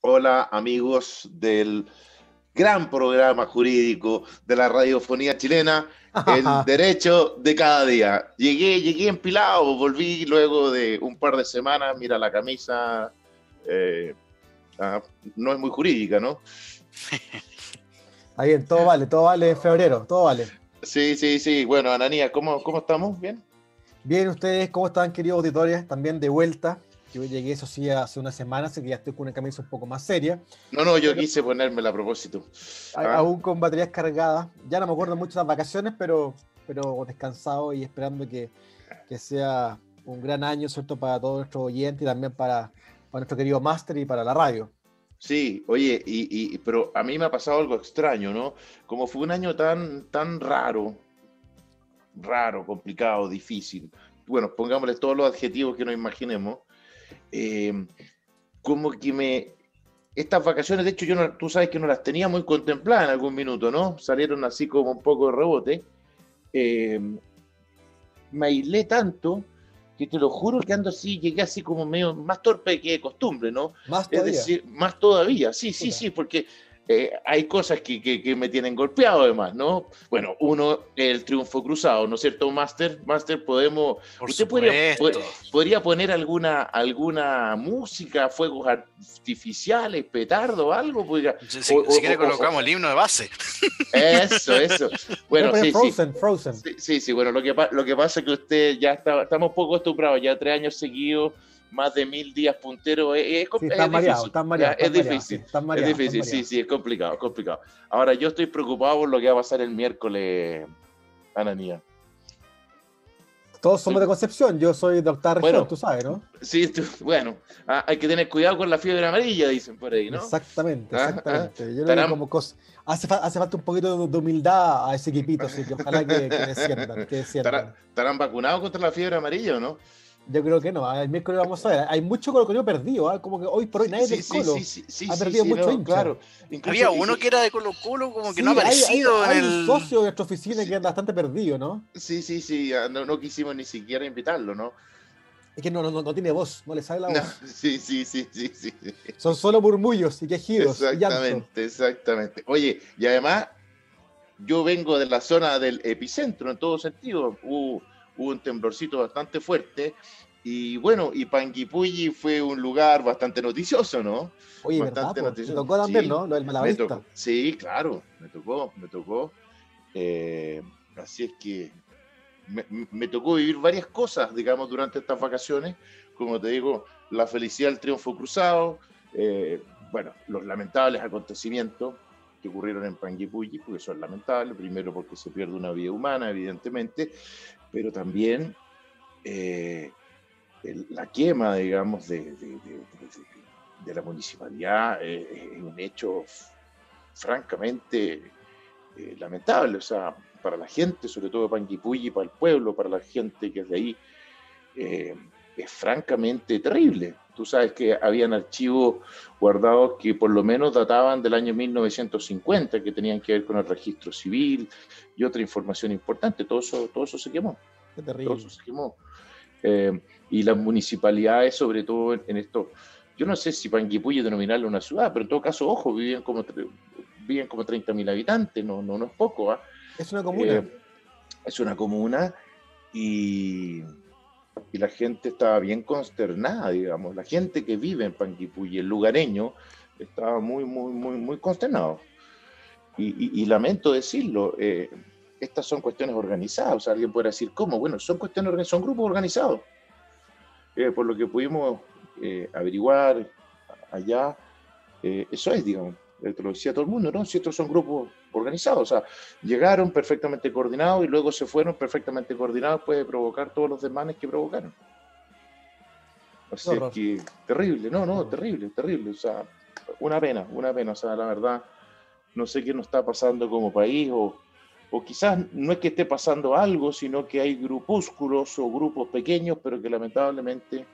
Hola amigos del gran programa jurídico de la radiofonía chilena, El Derecho de Cada Día. Llegué empilado, volví luego de un par de semanas, mira la camisa, eh, no es muy jurídica, ¿no? Ahí bien, todo vale en febrero, todo vale. Sí. Bueno, Ananías, ¿cómo estamos? ¿Bien? Bien, ¿ustedes cómo están, queridos auditores? También de vuelta. Yo llegué, eso sí, hace una semana, así que ya estoy con una camisa un poco más seria, No, yo pero quise ponérmela a propósito. ¿Ah? aún con baterías cargadas. Ya no me acuerdo mucho de las vacaciones, pero descansado y esperando que sea un gran año, ¿cierto? Para todos nuestros oyentes y también para nuestro querido máster y para la radio. Sí, oye, pero a mí me ha pasado algo extraño, ¿no? Como fue un año tan raro, complicado, difícil. Bueno, pongámosle todos los adjetivos que nos imaginemos. eh, Como que estas vacaciones, de hecho, tú sabes que no las tenía muy contempladas en algún minuto, ¿no? Salieron así como un poco de rebote. Eh, Me aislé tanto que te lo juro que ando así, llegué así como medio más torpe que de costumbre, ¿no? Más Es todavía. decir, más todavía, sí, Puta. porque hay cosas que me tienen golpeado además, ¿no? Bueno, uno, el triunfo cruzado, ¿no es cierto, Master, Por usted supuesto. podría poner alguna música, fuegos artificiales, petardo, algo, podría, Si quiere colocamos el himno de base. eso. Voy a Bueno, poner sí. Frozen. Sí. Bueno, lo que pasa es que usted ya estamos poco acostumbrados, ya 3 años seguidos, más de 1000 días punteros, Sí, es difícil, ya, es sí, difícil, están mareados, están sí, mareados. es complicado. Ahora, yo estoy preocupado por lo que va a pasar el miércoles, Ananía. Todos somos de Estoy- Concepción, yo soy de octava región, bueno, tú sabes, ¿no? sí, bueno, hay que tener cuidado con la fiebre amarilla, dicen por ahí, ¿no? Exactamente, Ah, exactamente. Yo creo que estarán, como hace falta un poquito de humildad a ese equipito, así que ojalá que desciendan, que desciendan. estarán vacunados contra la fiebre amarilla, ¿o no? Yo creo que no, el miércoles vamos a ver. Hay mucho Colo perdido, ¿ah? Como que hoy por hoy nadie es del Colo. Ha perdido mucho No, hincha. claro. Incluso, Había uno que era de Colo Colo, como que no ha Sí, aparecido en hay un el. socio de nuestra oficina sí, que es bastante perdido, ¿no? no quisimos ni siquiera invitarlo, ¿no? Es que no tiene voz, no le sale la No, voz. sí. Son solo murmullos y quejidos y llanto. Exactamente. Oye, y además, yo vengo de la zona del epicentro en todo sentido. Hubo un temblorcito bastante fuerte. Y bueno, y Panguipulli fue un lugar bastante noticioso, ¿no? Oye, ¿verdad, Bastante po? Te noticioso. tocó también, Sí, ¿no? Lo del me tocó. malabarista. Sí, claro, me tocó. Eh, Así es que me tocó vivir varias cosas, digamos, durante estas vacaciones. Como te digo, la felicidad del triunfo cruzado, eh, bueno, los lamentables acontecimientos que ocurrieron en Panguipulli, porque son lamentables, primero porque se pierde una vida humana, evidentemente, pero también eh, la quema, digamos, de la municipalidad es un hecho francamente lamentable, o sea, para la gente, sobre todo de Panguipulli, para el pueblo, para la gente que es de ahí, eh, es francamente terrible. Tú sabes que habían archivos guardados que por lo menos databan del año 1950, que tenían que ver con el registro civil y otra información importante. Todo eso se quemó. Qué Todo eso terrible. se quemó. Y las municipalidades, sobre todo en esto, yo no sé si Panguipulli denominarlo una ciudad, pero en todo caso, ojo, viven como 30.000 habitantes, no es poco, ¿eh? Es una comuna. Es una comuna y, y la gente estaba bien consternada, digamos. La gente que vive en Panguipulli, el lugareño, estaba muy consternado. Y lamento decirlo, estas son cuestiones organizadas. O sea, alguien puede decir, ¿cómo? Bueno, son grupos organizados. Por lo que pudimos averiguar allá, eso es, digamos, te lo decía todo el mundo, ¿no? Si estos son grupos organizados, o sea, llegaron perfectamente coordinados y luego se fueron perfectamente coordinados, puede provocar todos los desmanes que provocaron. Qué Así es horror. que, terrible, Qué no, horror. terrible, o sea, una pena, o sea, la verdad, no sé qué nos está pasando como país, o quizás no es que esté pasando algo, sino que hay grupúsculos o grupos pequeños, pero que lamentablemente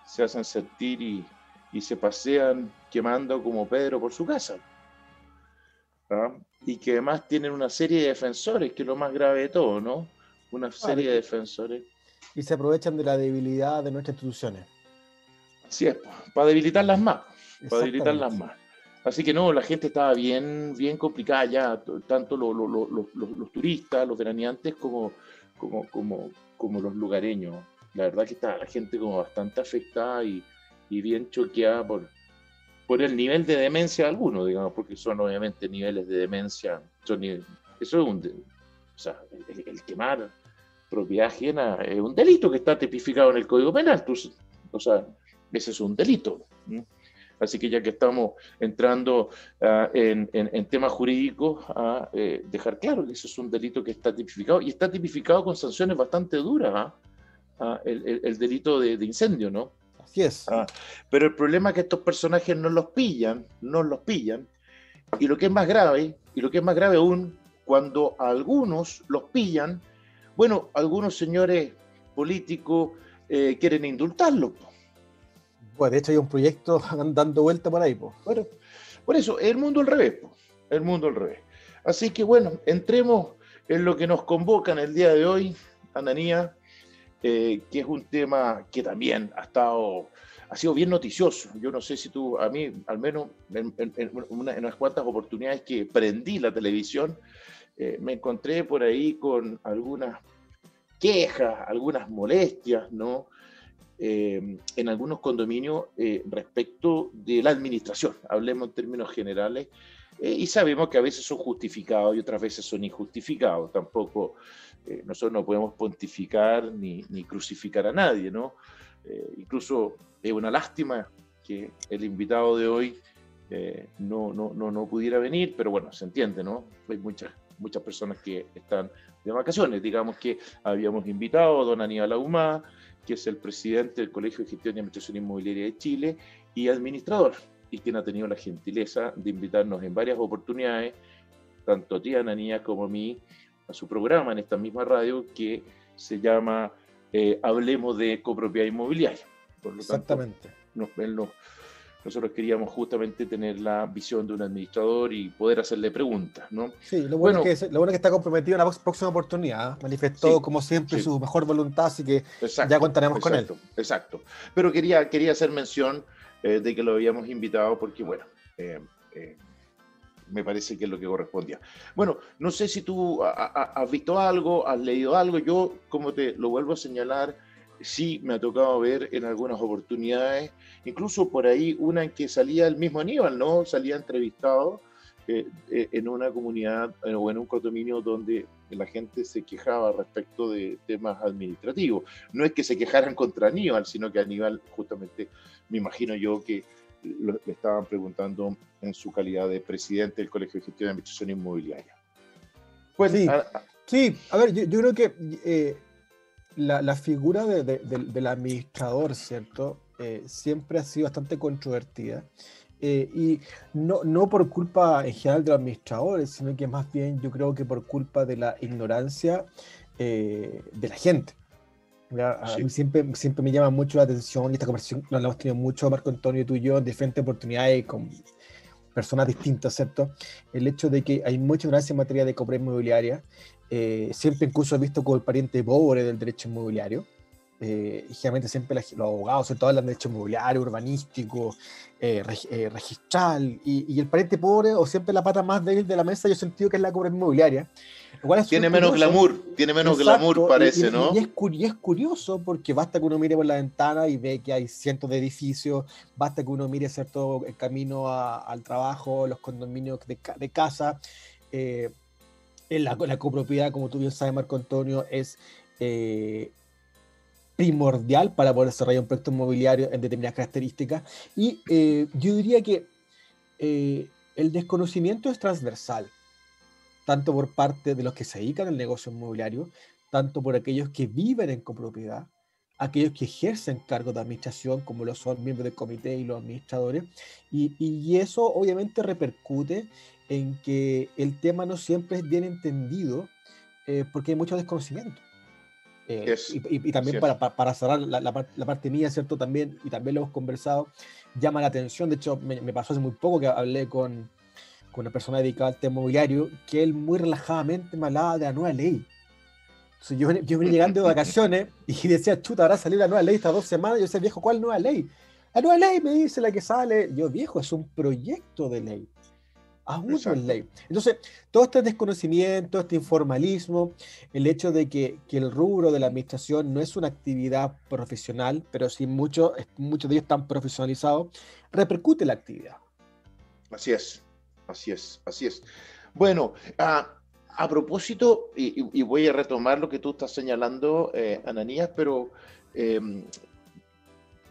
se hacen sentir y se pasean quemando como Pedro por su casa. ¿Ah? Y que además tienen una serie de defensores, que es lo más grave de todo, ¿no? Una Claro, serie de defensores. y se aprovechan de la debilidad de nuestras instituciones. Así es, para debilitarlas más. para debilitarlas exactamente. más. Así que no, la gente estaba bien, bien complicada ya, tanto los turistas, los veraneantes, como los lugareños. La verdad que está la gente como bastante afectada y bien choqueada por el nivel de demencia de algunos, digamos, porque son obviamente niveles de demencia. Eso es o sea, el quemar propiedad ajena es un delito que está tipificado en el Código Penal. O sea, ese es un delito. ¿No? Así que ya que estamos entrando en temas jurídicos, a dejar claro que eso es un delito que está tipificado y está tipificado con sanciones bastante duras. El delito de incendio, ¿no? Así es. Pero el problema es que estos personajes no los pillan, y lo que es más grave, aún, cuando a algunos los pillan, bueno, algunos señores políticos quieren indultarlos. Pues de hecho hay un proyecto dando vuelta por ahí, pues. Bueno, por eso, el mundo al revés, el mundo al revés. Así que bueno, entremos en lo que nos convoca en el día de hoy, Ananías, que es un tema que también ha sido bien noticioso. Yo no sé si tú, a mí, al menos en unas cuantas oportunidades que prendí la televisión, me encontré por ahí con algunas quejas, algunas molestias, ¿no? En algunos condominios respecto de la administración, hablemos en términos generales, y sabemos que a veces son justificados y otras veces son injustificados. Tampoco nosotros no podemos pontificar ni crucificar a nadie, ¿no? Incluso es una lástima que el invitado de hoy no pudiera venir, pero bueno, se entiende, ¿no? Hay muchas personas que están de vacaciones. Digamos que habíamos invitado a don Aníbal Ahumada, que es el presidente del Colegio de Gestión y Administración Inmobiliaria de Chile y administrador, y quien ha tenido la gentileza de invitarnos en varias oportunidades, tanto a ti, Ananías, como a mí, a su programa en esta misma radio que se llama Hablemos de Copropiedad Inmobiliaria. Por lo tanto, Exactamente. nosotros queríamos justamente tener la visión de un administrador y poder hacerle preguntas, ¿no? Sí, Bueno, lo bueno es que está comprometido en la próxima oportunidad. Manifestó, sí, como siempre, sí. su mejor voluntad, así que Exacto, ya contaremos con él. Exacto. Pero quería hacer mención de que lo habíamos invitado porque, bueno, me parece que es lo que correspondía. Bueno, no sé si tú has visto algo, has leído algo. Yo, como te lo vuelvo a señalar, sí me ha tocado ver en algunas oportunidades, incluso por ahí una en que salía el mismo Aníbal, ¿no? Salía entrevistado en una comunidad o en un condominio donde la gente se quejaba respecto de temas administrativos. No es que se quejaran contra Aníbal, sino que Aníbal justamente, me imagino yo que le estaban preguntando en su calidad de presidente del Colegio de Gestión de Administración Inmobiliaria. Bueno, sí, a ver, yo creo que la figura del administrador, ¿cierto? Siempre ha sido bastante controvertida. Y no por culpa en general de los administradores, sino que más bien yo creo que por culpa de la ignorancia de la gente. A mí siempre me llama mucho la atención, y esta conversación la hemos tenido mucho, Marco Antonio, tú y yo, en diferentes oportunidades con personas distintas, ¿cierto? El hecho de que hay mucha ignorancia en materia de copropiedad inmobiliaria, siempre incluso visto como el pariente pobre del derecho inmobiliario. Generalmente siempre los abogados, sobre todo, hablan de derecho inmobiliario, urbanístico, registral, y el pariente pobre, o siempre la pata más débil de la mesa, yo he sentido que es la copropiedad inmobiliaria. Tiene menos glamour, Exacto, parece, ¿no? Y es curioso porque basta que uno mire por la ventana y ve que hay cientos de edificios, basta que uno mire, ¿cierto?, el camino al trabajo, los condominios de casa. La copropiedad, como tú bien sabes, Marco Antonio, es primordial para poder desarrollar un proyecto inmobiliario en determinadas características. Y yo diría que el desconocimiento es transversal, tanto por parte de los que se dedican al negocio inmobiliario, tanto por aquellos que viven en copropiedad, aquellos que ejercen cargos de administración, como lo son miembros del comité y los administradores, y eso obviamente repercute en que el tema no siempre es bien entendido, porque hay mucho desconocimiento. Y también para cerrar la parte mía, ¿cierto? También lo hemos conversado, llama la atención. De hecho, me pasó hace muy poco que hablé con una persona dedicada al tema inmobiliario, que él muy relajadamente me hablaba de la nueva ley. Entonces yo venía llegando de vacaciones y decía, chuta, habrá salido la nueva ley estas 2 semanas. Y yo decía, viejo, ¿cuál nueva ley? La nueva ley, me dice la que sale. Yo, viejo, es un proyecto de ley. Aún no es Exacto. ley. Entonces, todo este desconocimiento, este informalismo, el hecho de que el rubro de la administración no es una actividad profesional, pero sí muchos de ellos están profesionalizados, repercute en la actividad. Así es, así es, así es. Bueno, a propósito, y voy a retomar lo que tú estás señalando, Ananías, pero eh,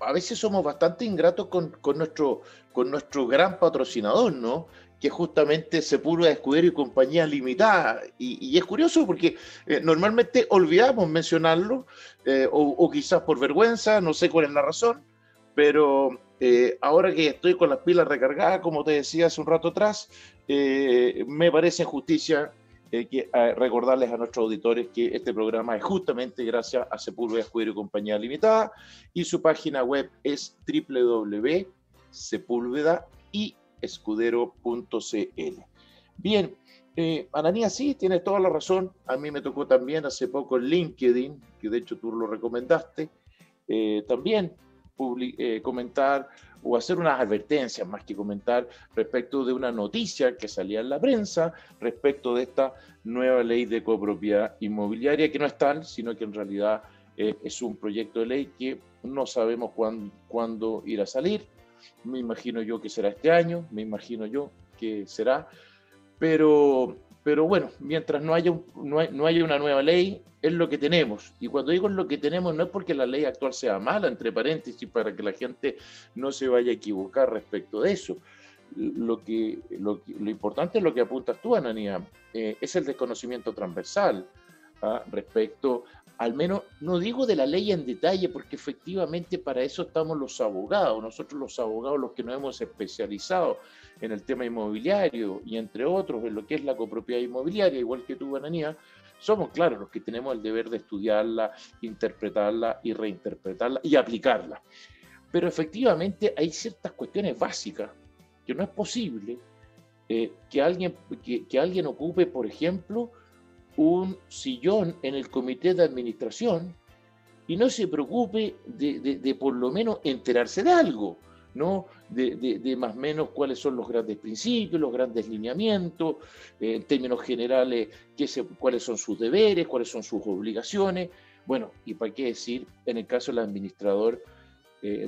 a veces somos bastante ingratos con nuestro gran patrocinador, ¿no? Que justamente Sepúlveda Escudero y Compañía Limitada. Y es curioso porque normalmente olvidamos mencionarlo, o quizás por vergüenza, no sé cuál es la razón, pero ahora que estoy con las pilas recargadas, como te decía hace un rato atrás, me parece justicia recordarles a nuestros auditores que este programa es justamente gracias a Sepúlveda Escudero y Compañía Limitada, y su página web es www.sepulvedayescudero.cl. Bien, Ananías, sí, tienes toda la razón. A mí me tocó también hace poco en LinkedIn, que de hecho tú lo recomendaste, también comentar o hacer unas advertencias más que comentar respecto de una noticia que salía en la prensa respecto de esta nueva ley de copropiedad inmobiliaria, que no es tal, sino que en realidad es un proyecto de ley que no sabemos cuándo irá a salir. Me imagino yo que será este año, me imagino yo que será, pero bueno, mientras no haya una nueva ley, es lo que tenemos. Y cuando digo lo que tenemos, no es porque la ley actual sea mala, entre paréntesis, para que la gente no se vaya a equivocar respecto de eso. Lo importante es lo que apuntas tú, Ananías, es el desconocimiento transversal respecto, al menos, no digo de la ley en detalle, porque efectivamente para eso estamos los abogados, nosotros los abogados los que nos hemos especializado en el tema inmobiliario y entre otros en lo que es la copropiedad inmobiliaria, igual que tú, Ananías, somos, claro, los que tenemos el deber de estudiarla, interpretarla y reinterpretarla y aplicarla. Pero efectivamente hay ciertas cuestiones básicas que no es posible que alguien ocupe, por ejemplo, un sillón en el comité de administración y no se preocupe de por lo menos enterarse de algo, ¿no? De más o menos cuáles son los grandes principios, los grandes lineamientos, en términos generales, cuáles son sus deberes, cuáles son sus obligaciones. Bueno, y para qué decir, en el caso del administrador,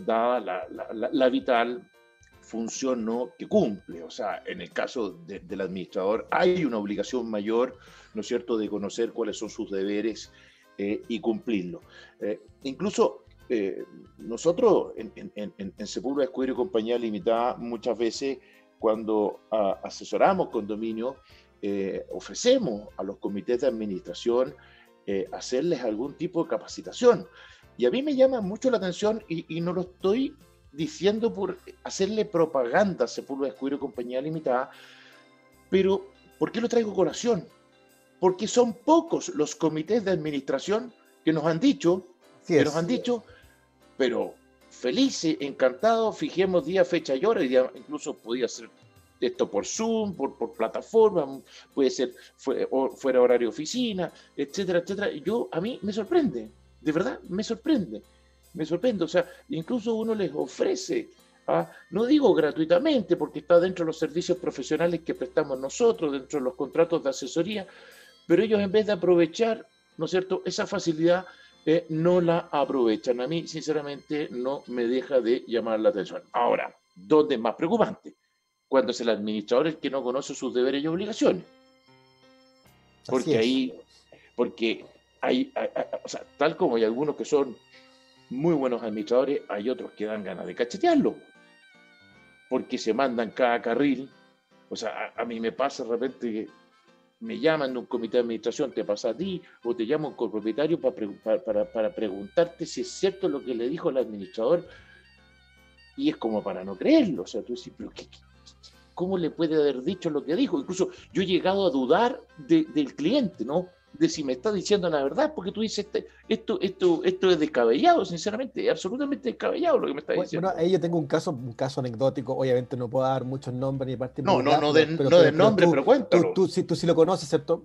dada la vital función, ¿no?, que cumple. O sea, en el caso del administrador hay una obligación mayor, ¿no es cierto?, de conocer cuáles son sus deberes y cumplirlo. Incluso nosotros en Sepúlveda Escudero y Compañía Limitada, muchas veces cuando asesoramos condominios, ofrecemos a los comités de administración hacerles algún tipo de capacitación. Y a mí me llama mucho la atención, y no lo estoy diciendo por hacerle propaganda a Sepúlveda Escudero y Compañía Limitada, pero ¿por qué lo traigo a colación? Porque son pocos los comités de administración que nos han dicho, pero felices, encantados, fijemos día, fecha y hora, incluso podía ser esto por Zoom, por plataforma, puede ser fuera horario de oficina, etcétera, etcétera. A mí me sorprende, de verdad, me sorprende. O sea, incluso uno les ofrece, no digo gratuitamente, porque está dentro de los servicios profesionales que prestamos nosotros, dentro de los contratos de asesoría, pero ellos en vez de aprovechar, ¿no es cierto?, esa facilidad, no la aprovechan. A mí, sinceramente, no me deja de llamar la atención. Ahora, ¿dónde es más preocupante? Cuando es el administrador el que no conoce sus deberes y obligaciones. Porque hay, o sea, tal como hay algunos que son muy buenos administradores, hay otros que dan ganas de cachetearlo, porque se mandan cada carril. O sea, a mí me pasa de repente que me llaman de un comité de administración, te pasa a ti, o te llama un copropietario para preguntarte si es cierto lo que le dijo el administrador, y es como para no creerlo. O sea, tú dices, pero ¿cómo le puede haber dicho lo que dijo? Incluso yo he llegado a dudar del cliente, ¿no?, de si me está diciendo la verdad, porque tú dices, esto es descabellado, sinceramente, es absolutamente descabellado lo que me está diciendo. Bueno, ahí yo tengo un caso anecdótico, obviamente no puedo dar muchos nombres ni particularidades. No de nombre, pero cuéntalo. Tú sí lo conoces, ¿cierto?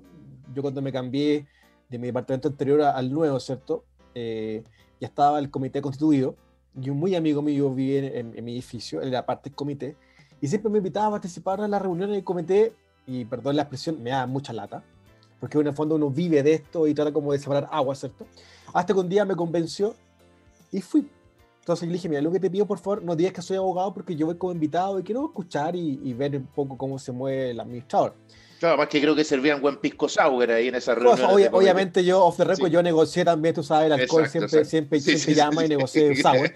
Yo cuando me cambié de mi departamento anterior al nuevo, ¿cierto? Ya estaba el comité constituido, y un muy amigo mío vive en mi edificio, él era parte del comité, y siempre me invitaba a participar en las reuniones del comité, y perdón la expresión, me da mucha lata, porque en el fondo uno vive de esto y trata como de separar agua, ¿cierto? Hasta que un día me convenció y fui. Entonces le dije, mira, lo que te pido, por favor, no digas que soy abogado porque yo voy como invitado y quiero escuchar y ver un poco cómo se mueve el administrador. Claro, más que creo que servían buen pisco sour ahí en esas Pues, reuniones de comité. obviamente yo, off the record, Sí. yo negocié también, tú sabes, el alcohol Exacto, siempre, exacto. siempre, Sí, siempre sí, llama sí, y sí. negocié sour.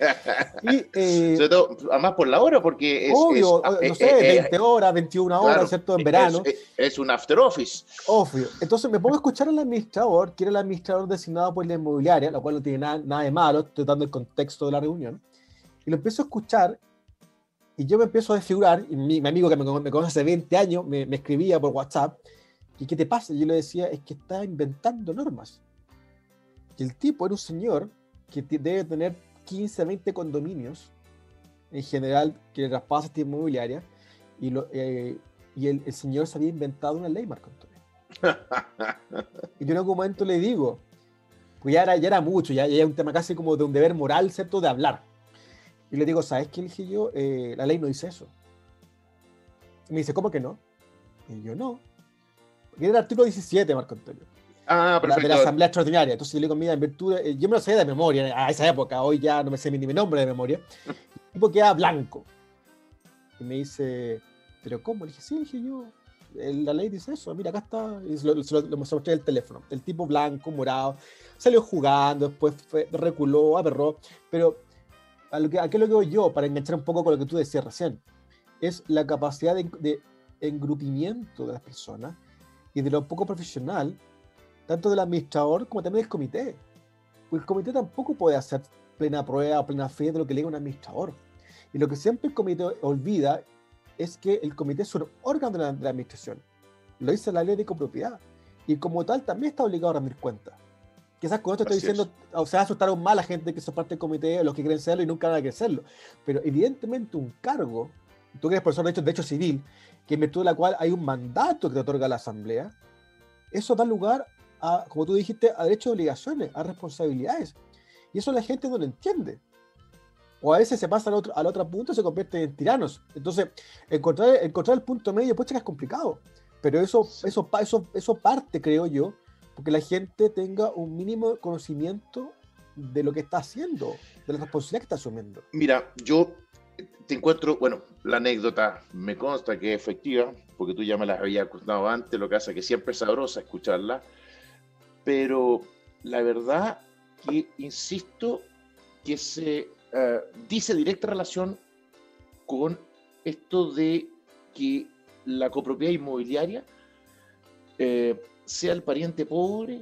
Y Sobre todo, además por la hora, porque obvio, no sé, 20 horas, 21 horas, claro, ¿cierto? En verano. es un after office. Obvio. Entonces me pongo a escuchar al administrador, que era el administrador designado por la inmobiliaria, lo cual no tiene nada de malo, estoy dando el contexto de la reunión. Y lo empiezo a escuchar y yo me empiezo a desfigurar. Y mi amigo que me conoce hace 20 años me escribía por WhatsApp. ¿Y qué te pasa? Y yo le decía, es que está inventando normas. Y el tipo era un señor que debe tener 15, 20 condominios, en general, que le traspasa esta inmobiliaria. Y el señor se había inventado una ley, Marco Antonio. Y yo en algún momento le digo, pues ya era mucho, ya era un tema casi como de un deber moral, ¿cierto? De hablar. Y le digo, ¿sabes qué? Le dije yo, la ley no dice eso. Y me dice, ¿cómo que no? Y yo, no. Porque era el artículo 17, Marco Antonio. Perfecto. De la Asamblea Extraordinaria. Entonces yo le digo, mira, en virtud, yo me lo sabía de memoria a esa época, hoy ya no me sé ni mi nombre de memoria. El tipo queda blanco. Y me dice, ¿pero cómo? Le dije, sí, le dije yo, la ley dice eso, mira, acá está. Y lo mostré el teléfono. El tipo blanco, morado, salió jugando, después reculó, aberró. Pero ¿a qué es lo que voy yo? Para enganchar un poco con lo que tú decías recién. Es la capacidad de engrupimiento de las personas y de lo poco profesional, tanto del administrador como también del comité. Porque el comité tampoco puede hacer plena prueba o plena fe de lo que le diga un administrador. Y lo que siempre el comité olvida es que el comité es un órgano de la administración. Lo dice la ley de copropiedad. Y como tal también está obligado a rendir cuentas. Quizás con esto estoy diciendo, o sea, asustaron mal a la gente que son parte del comité, los que quieren serlo y nunca van a querer serlo. Pero evidentemente un cargo, tú que eres profesor de derecho civil, que en virtud de la cual hay un mandato que te otorga la asamblea, eso da lugar a, como tú dijiste, a derechos y obligaciones, a responsabilidades. Y eso la gente no lo entiende. O a veces se pasa al otro punto y se convierte en tiranos. Entonces, encontrar el punto medio, pues es complicado. Pero eso parte, creo yo, porque la gente tenga un mínimo conocimiento de lo que está haciendo, de la responsabilidad que está asumiendo. Mira, yo te encuentro, bueno, la anécdota me consta que es efectiva, porque tú ya me la habías contado antes, lo que hace que siempre es sabrosa escucharla, pero la verdad que, insisto, que se dice directa relación con esto de que la copropiedad inmobiliaria sea el pariente pobre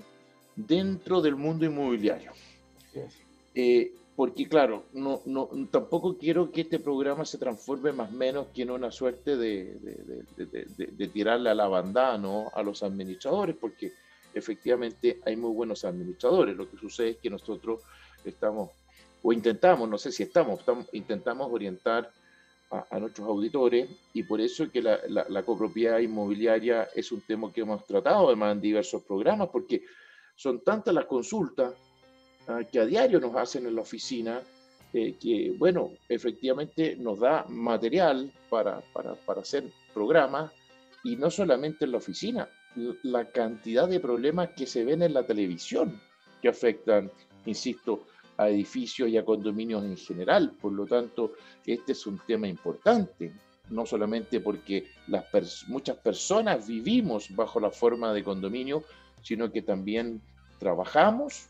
dentro del mundo inmobiliario. Porque claro, tampoco quiero que este programa se transforme más o menos que en una suerte de tirarle a la bandada, ¿no?, a los administradores, porque efectivamente hay muy buenos administradores. Lo que sucede es que nosotros estamos, o intentamos, no sé si intentamos orientar a nuestros auditores, y por eso que la copropiedad inmobiliaria es un tema que hemos tratado además en diversos programas, porque son tantas las consultas que a diario nos hacen en la oficina, que, bueno, efectivamente nos da material para hacer programas, y no solamente en la oficina, la cantidad de problemas que se ven en la televisión, que afectan, insisto, a edificios y a condominios en general. Por lo tanto, este es un tema importante, no solamente porque muchas personas vivimos bajo la forma de condominio, sino que también trabajamos,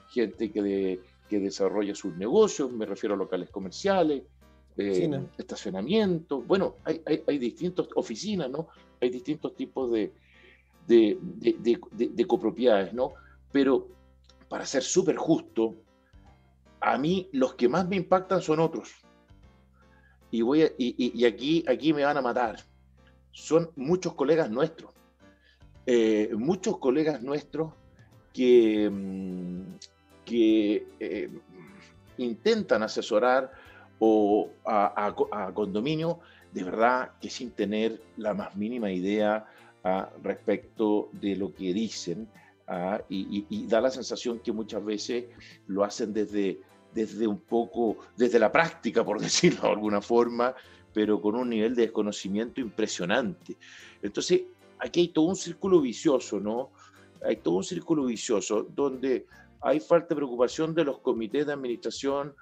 gente que desarrolla sus negocios, me refiero a locales comerciales, estacionamientos, bueno, hay distintas oficinas, ¿no? Hay distintos tipos de copropiedades, ¿no? Pero para ser súper justo, a mí los que más me impactan son otros. Y aquí me van a matar. Son muchos colegas nuestros. Muchos colegas nuestros que intentan asesorar a condominio, de verdad que sin tener la más mínima idea respecto de lo que dicen, y da la sensación que muchas veces lo hacen desde desde un poco, desde la práctica, por decirlo de alguna forma, pero con un nivel de desconocimiento impresionante. Entonces, aquí hay todo un círculo vicioso, ¿no? Hay todo un círculo vicioso donde hay falta de preocupación de los comités de administración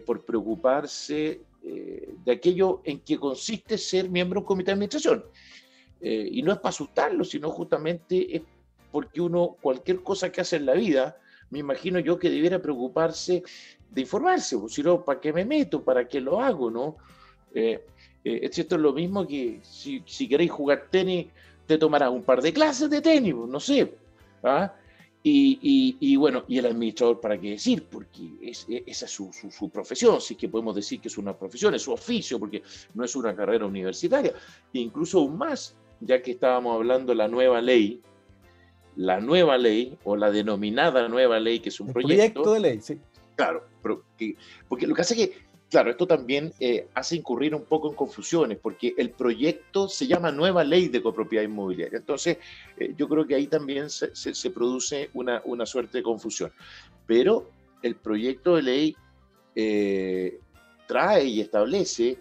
por preocuparse de aquello en que consiste ser miembro de un comité de administración. Y no es para asustarlo, sino justamente es porque uno, cualquier cosa que hace en la vida, me imagino yo que debiera preocuparse de informarse, pues, si no, ¿para qué me meto? ¿Para qué lo hago? ¿No? Esto es lo mismo que si queréis jugar tenis, te tomarás un par de clases de tenis, pues, no sé. ¿Ah? Y bueno, y el administrador, ¿para qué decir? Porque esa es su profesión, si es que podemos decir que es una profesión, es su oficio, porque no es una carrera universitaria. E incluso aún más, ya que estábamos hablando de la nueva ley, o la denominada nueva ley, que es un proyecto de ley, sí. Claro, porque lo que hace es que, claro, esto también hace incurrir un poco en confusiones, porque el proyecto se llama Nueva Ley de Copropiedad Inmobiliaria. Entonces, yo creo que ahí también se produce una suerte de confusión. Pero el proyecto de ley trae y establece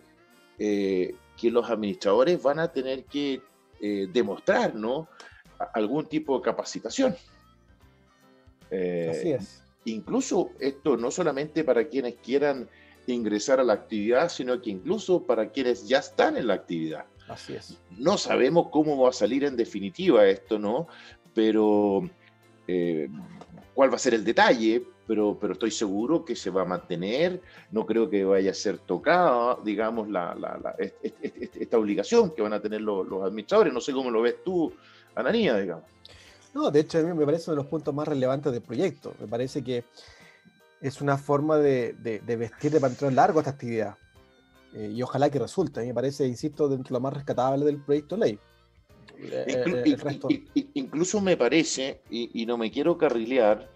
que los administradores van a tener que demostrar, ¿no?, algún tipo de capacitación. Así es. Incluso esto no solamente para quienes quieran ingresar a la actividad, sino que incluso para quienes ya están en la actividad. Así es. No sabemos cómo va a salir en definitiva esto, ¿no? Pero cuál va a ser el detalle, pero estoy seguro que se va a mantener. No creo que vaya a ser tocada, digamos, esta obligación que van a tener los administradores. No sé cómo lo ves tú, Ananías, digamos. No, de hecho, a mí me parece uno de los puntos más relevantes del proyecto. Me parece que es una forma de vestir de pantalón largo esta actividad. Y ojalá que resulte. A mí me parece, insisto, dentro de lo más rescatable del proyecto de ley. Incluso me parece, y no me quiero carrilear,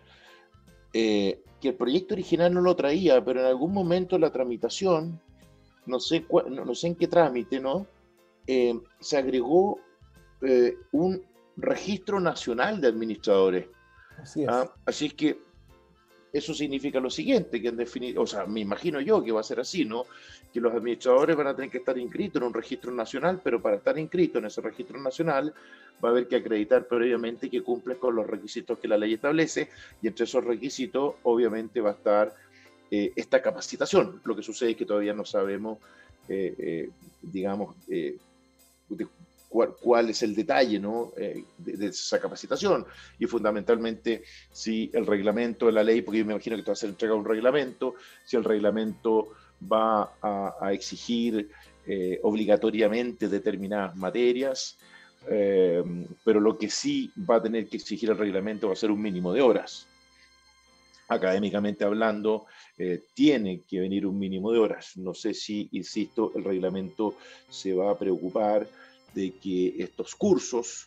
que el proyecto original no lo traía, pero en algún momento la tramitación, no sé en qué trámite, ¿no? Se agregó un registro nacional de administradores. Así es. Así es que eso significa lo siguiente, que en definitiva, o sea, me imagino yo que va a ser así, ¿no? Que los administradores van a tener que estar inscritos en un registro nacional, pero para estar inscritos en ese registro nacional va a haber que acreditar previamente que cumplen con los requisitos que la ley establece, y entre esos requisitos obviamente va a estar esta capacitación. Lo que sucede es que todavía no sabemos, digamos, cuál es el detalle, ¿no?, de esa capacitación, y fundamentalmente si el reglamento de la ley, porque yo me imagino que te va a ser entregado un reglamento, si el reglamento va a exigir obligatoriamente determinadas materias, pero lo que sí va a tener que exigir el reglamento va a ser un mínimo de horas. Académicamente hablando, tiene que venir un mínimo de horas. No sé si, insisto, el reglamento se va a preocupar de que estos cursos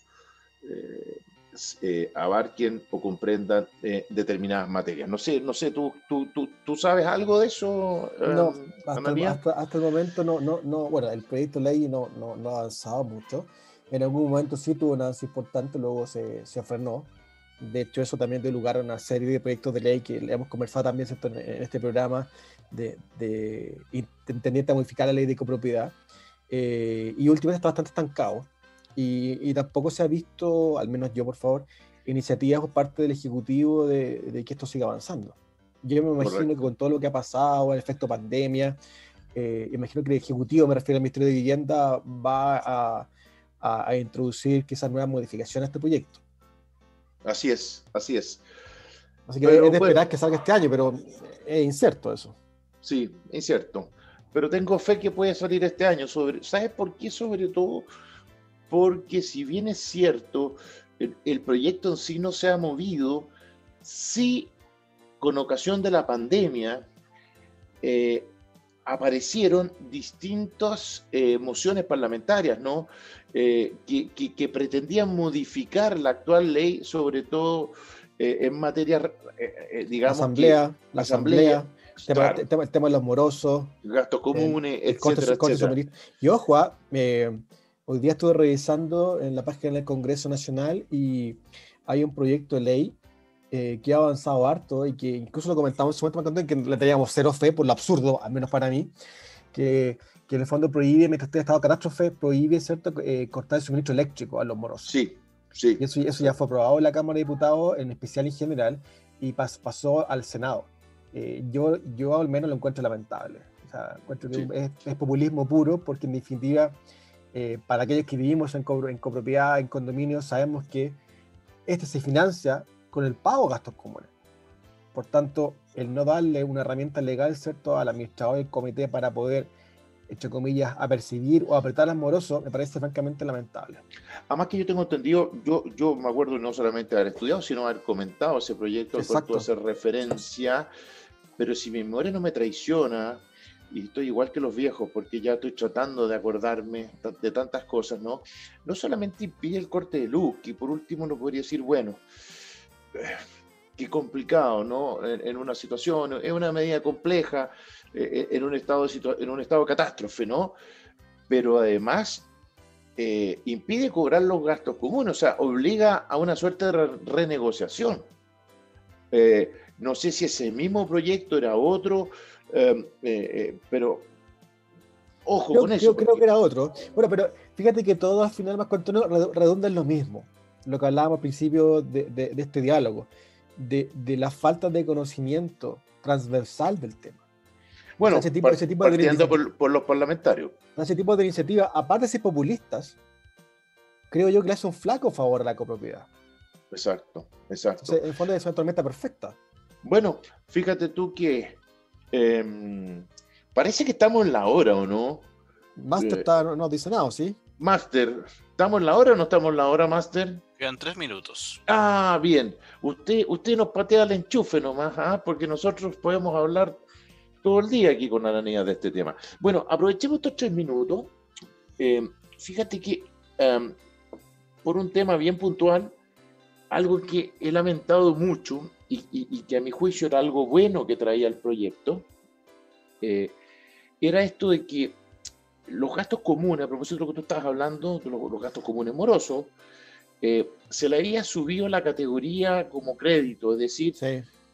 abarquen o comprendan determinadas materias. No sé, ¿tú sabes algo de eso? No, hasta el momento no, bueno, el proyecto de ley no ha avanzado mucho. En algún momento sí tuvo un avance importante, luego se frenó. De hecho, eso también dio lugar a una serie de proyectos de ley que le hemos conversado también en este programa de tendiente a modificar la ley de copropiedad. Y últimamente está bastante estancado y tampoco se ha visto, al menos yo por favor, iniciativas por parte del Ejecutivo de que esto siga avanzando. Yo me imagino que con todo lo que ha pasado, el efecto pandemia, imagino que el Ejecutivo, me refiero al Ministerio de Vivienda, va a introducir quizás nuevas modificaciones a este proyecto. Así es. Así que es de esperar que salga este año, pero es incierto eso. Sí, incierto. Pero tengo fe que puede salir este año. ¿Sabes por qué? Sobre todo porque, si bien es cierto, el proyecto en sí no se ha movido, sí, con ocasión de la pandemia, aparecieron distintas mociones parlamentarias, ¿no?, que pretendían modificar la actual ley, sobre todo en materia, digamos, la asamblea. Claro. El tema de los morosos, gastos comunes, etcétera. Y ojo, hoy día estuve revisando en la página del Congreso Nacional y hay un proyecto de ley que ha avanzado harto y que incluso lo comentamos en su momento, en que le teníamos cero fe por lo absurdo, al menos para mí, que en el fondo prohíbe, mientras esté en estado de catástrofe, prohíbe, ¿cierto?, cortar el suministro eléctrico a los morosos. Sí, sí. Y eso ya fue aprobado en la Cámara de Diputados, en especial y en general, y pasó al Senado. Yo al menos lo encuentro lamentable. O sea, encuentro que es populismo puro, porque en definitiva, para aquellos que vivimos en copropiedad, en condominios, sabemos que este se financia con el pago de gastos comunes. Por tanto, el no darle una herramienta legal, ¿cierto?, al administrador del comité para poder, entre comillas, apercibir o apretar al moroso, me parece francamente lamentable. Además que yo tengo entendido, yo me acuerdo no solamente haber estudiado, sino haber comentado ese proyecto al cual tú haces referencia, pero si mi memoria no me traiciona, y estoy igual que los viejos, porque ya estoy tratando de acordarme de tantas cosas, ¿no? No solamente impide el corte de luz, que por último uno podría decir, bueno, qué complicado, ¿no? En una situación, es una medida compleja, en un estado de catástrofe, ¿no? Pero además impide cobrar los gastos comunes, o sea, obliga a una suerte de renegociación. No sé si ese mismo proyecto era otro, pero ojo con eso. Creo que era otro. Bueno, pero fíjate que todo al final más corto redunda en lo mismo, lo que hablábamos al principio de este diálogo, de la falta de conocimiento transversal del tema. Bueno, o sea, ese tipo partiendo por los parlamentarios. Ese tipo de iniciativas, aparte de ser populistas, creo yo que le hace un flaco favor a la copropiedad. Exacto. O sea, en el fondo es una tormenta perfecta. Bueno, fíjate tú que parece que estamos en la hora, ¿o no? Master no dice nada, ¿sí? Master, ¿estamos en la hora o no estamos en la hora, Master? Quedan 3 minutos. Ah, bien. Usted nos patea el enchufe nomás, porque nosotros podemos hablar todo el día aquí con Ananías de este tema. Bueno, aprovechemos estos 3 minutos. Fíjate que por un tema bien puntual, algo que he lamentado mucho y que a mi juicio era algo bueno que traía el proyecto, era esto de que los gastos comunes, a propósito de lo que tú estabas hablando, de los gastos comunes morosos, se le había subido la categoría como crédito, es decir,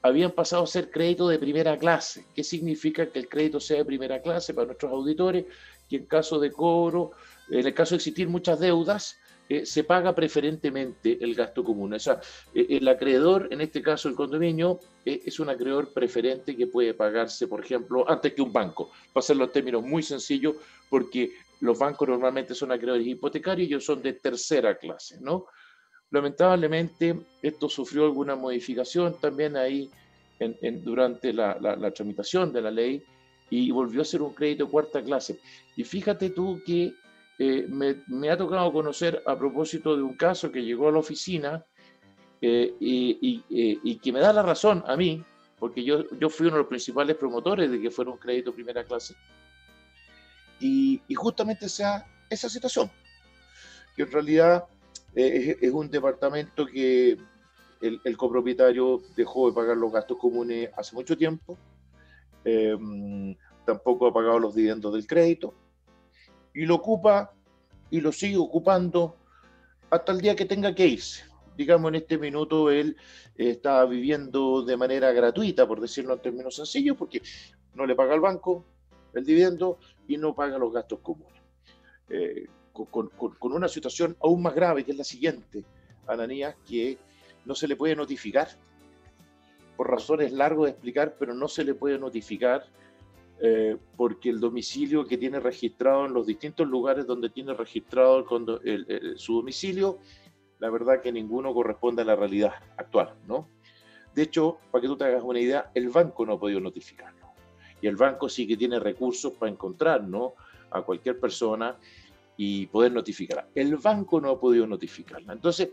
habían pasado a ser crédito de primera clase. ¿Qué significa que el crédito sea de primera clase para nuestros auditores? Que en caso de cobro, en el caso de existir muchas deudas, se paga preferentemente el gasto común. O sea, el acreedor, en este caso el condominio, es un acreedor preferente que puede pagarse, por ejemplo, antes que un banco. Para hacerlo en términos muy sencillos, porque los bancos normalmente son acreedores hipotecarios y ellos son de tercera clase, ¿no? Lamentablemente, esto sufrió alguna modificación también ahí durante la tramitación de la ley y volvió a ser un crédito de cuarta clase. Y fíjate tú que me ha tocado conocer a propósito de un caso que llegó a la oficina y que me da la razón a mí, porque yo fui uno de los principales promotores de que fuera un crédito primera clase. Y justamente sea esa situación, que en realidad es un departamento que el copropietario dejó de pagar los gastos comunes hace mucho tiempo, tampoco ha pagado los dividendos del crédito, y lo ocupa y lo sigue ocupando hasta el día que tenga que irse. Digamos, en este minuto él está viviendo de manera gratuita, por decirlo en términos sencillos, porque no le paga al banco el dividendo y no paga los gastos comunes. Con una situación aún más grave, que es la siguiente, Ananías, que no se le puede notificar, por razones largas de explicar, pero no se le puede notificar porque el domicilio que tiene registrado en los distintos lugares donde tiene registrado su domicilio, la verdad que ninguno corresponde a la realidad actual, ¿no? De hecho, para que tú te hagas una idea, el banco no ha podido notificarlo. Y el banco sí que tiene recursos para encontrar, ¿no?, a cualquier persona y poder notificarla. El banco no ha podido notificarla. Entonces,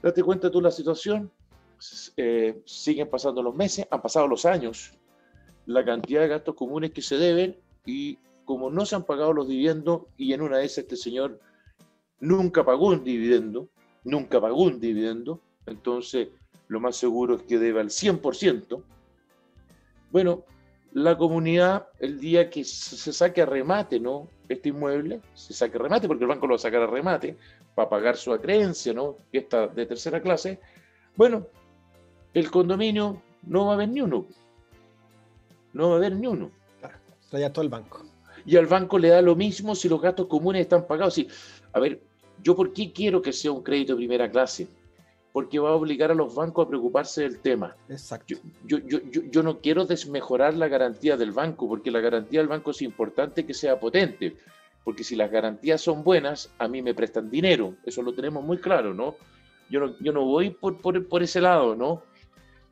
date cuenta tú la situación, siguen pasando los meses, han pasado los años, la cantidad de gastos comunes que se deben, y como no se han pagado los dividendos, y en una de esas este señor nunca pagó un dividendo, entonces lo más seguro es que debe al 100%. Bueno, la comunidad, el día que se saque a remate, ¿no?, este inmueble, se saque a remate, porque el banco lo va a sacar a remate para pagar su acreencia, ¿no?, que está de tercera clase, bueno, el condominio no va a haber ni uno. No va a haber ni uno. Claro, traía todo el banco. Y al banco le da lo mismo si los gastos comunes están pagados. Sí, a ver, ¿yo por qué quiero que sea un crédito de primera clase? Porque va a obligar a los bancos a preocuparse del tema. Exacto. Yo no quiero desmejorar la garantía del banco, porque la garantía del banco es importante que sea potente, porque si las garantías son buenas, a mí me prestan dinero, eso lo tenemos muy claro, ¿no? Yo no voy por ese lado, ¿no?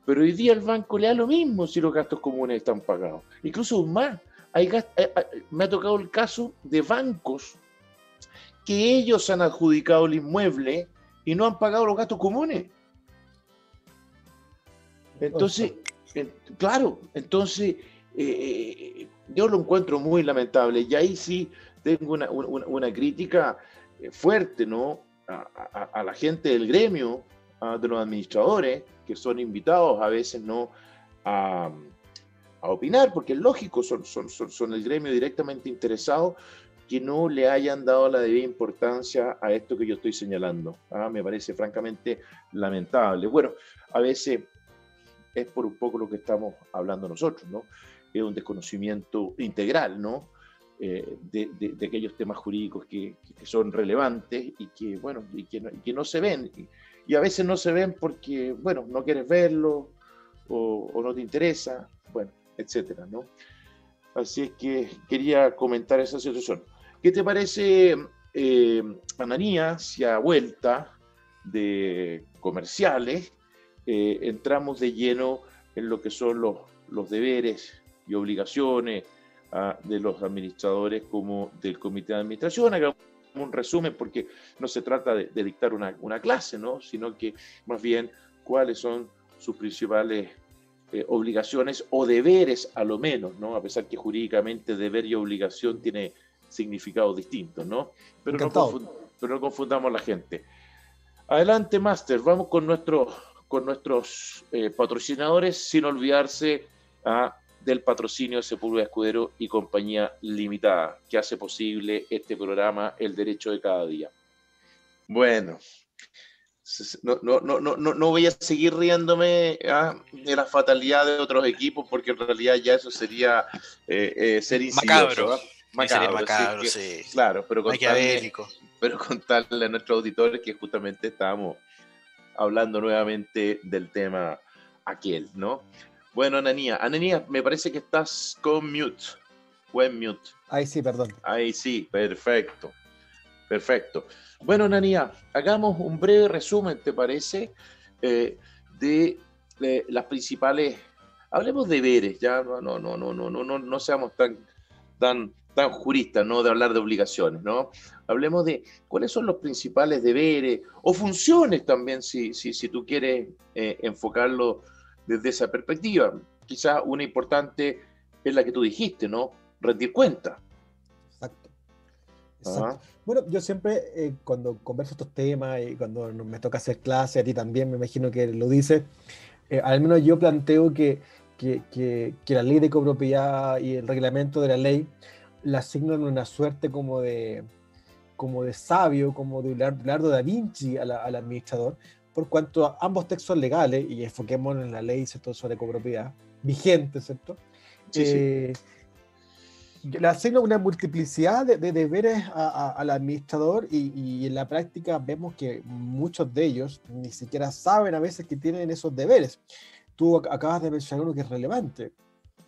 Pero hoy día el banco le da lo mismo si los gastos comunes están pagados. Incluso más, me ha tocado el caso de bancos que ellos han adjudicado el inmueble y no han pagado los gastos comunes. Entonces, claro, entonces yo lo encuentro muy lamentable y ahí sí tengo una crítica fuerte, ¿no? A la gente del gremio, de los administradores, que son invitados a veces, ¿no? A opinar, porque es lógico, son el gremio directamente interesado, que no le hayan dado la debida importancia a esto que yo estoy señalando. Me parece francamente lamentable. Bueno, a veces es por un poco lo que estamos hablando nosotros, ¿no? Es un desconocimiento integral, ¿no? De aquellos temas jurídicos que son relevantes y que, bueno, y que no se ven. Y a veces no se ven porque, bueno, no quieres verlo o no te interesa, bueno, etcétera, ¿no? Así es que quería comentar esa situación. ¿Qué te parece, Ananías, si a vuelta de comerciales entramos de lleno en lo que son los deberes y obligaciones de los administradores como del comité de administración? Hagamos un resumen, porque no se trata de dictar una clase, ¿no? Sino que más bien cuáles son sus principales obligaciones o deberes, a lo menos, ¿no? A pesar que jurídicamente deber y obligación tiene significados distintos, ¿no? Pero no confundamos a la gente. Adelante, Master, vamos con nuestros patrocinadores, sin olvidarse del patrocinio de Sepúlveda Escudero y Compañía Limitada, que hace posible este programa El Derecho de Cada Día. Bueno, no voy a seguir riéndome de la fatalidad de otros equipos, porque en realidad ya eso sería ser insidioso. Macabro, sí. Claro, pero contarle a nuestros auditores que justamente estábamos hablando nuevamente del tema aquel, ¿no? Bueno, Ananías, me parece que estás con mute. Buen mute. Ahí sí, perdón. Ahí sí, perfecto. Bueno, Ananías, hagamos un breve resumen, ¿te parece? De las principales, hablemos de deberes, ya no seamos tan juristas, ¿no? De hablar de obligaciones, ¿no? Hablemos de cuáles son los principales deberes o funciones también, si tú quieres enfocarlo desde esa perspectiva. Quizá una importante es la que tú dijiste, ¿no? Rendir cuenta. Exacto. Bueno, yo siempre cuando converso estos temas y cuando me toca hacer clase, a ti también, me imagino que lo dices, al menos yo planteo que la ley de copropiedad y el reglamento de la ley le asignan una suerte como de sabio, como de Leonardo da Vinci al administrador, por cuanto ambos textos legales, y enfoquémonos en la ley, ¿cierto?, sobre copropiedad vigente, ¿cierto? Sí. Le asigna una multiplicidad de deberes al administrador y en la práctica vemos que muchos de ellos ni siquiera saben a veces que tienen esos deberes. Tú acabas de mencionar uno que es relevante,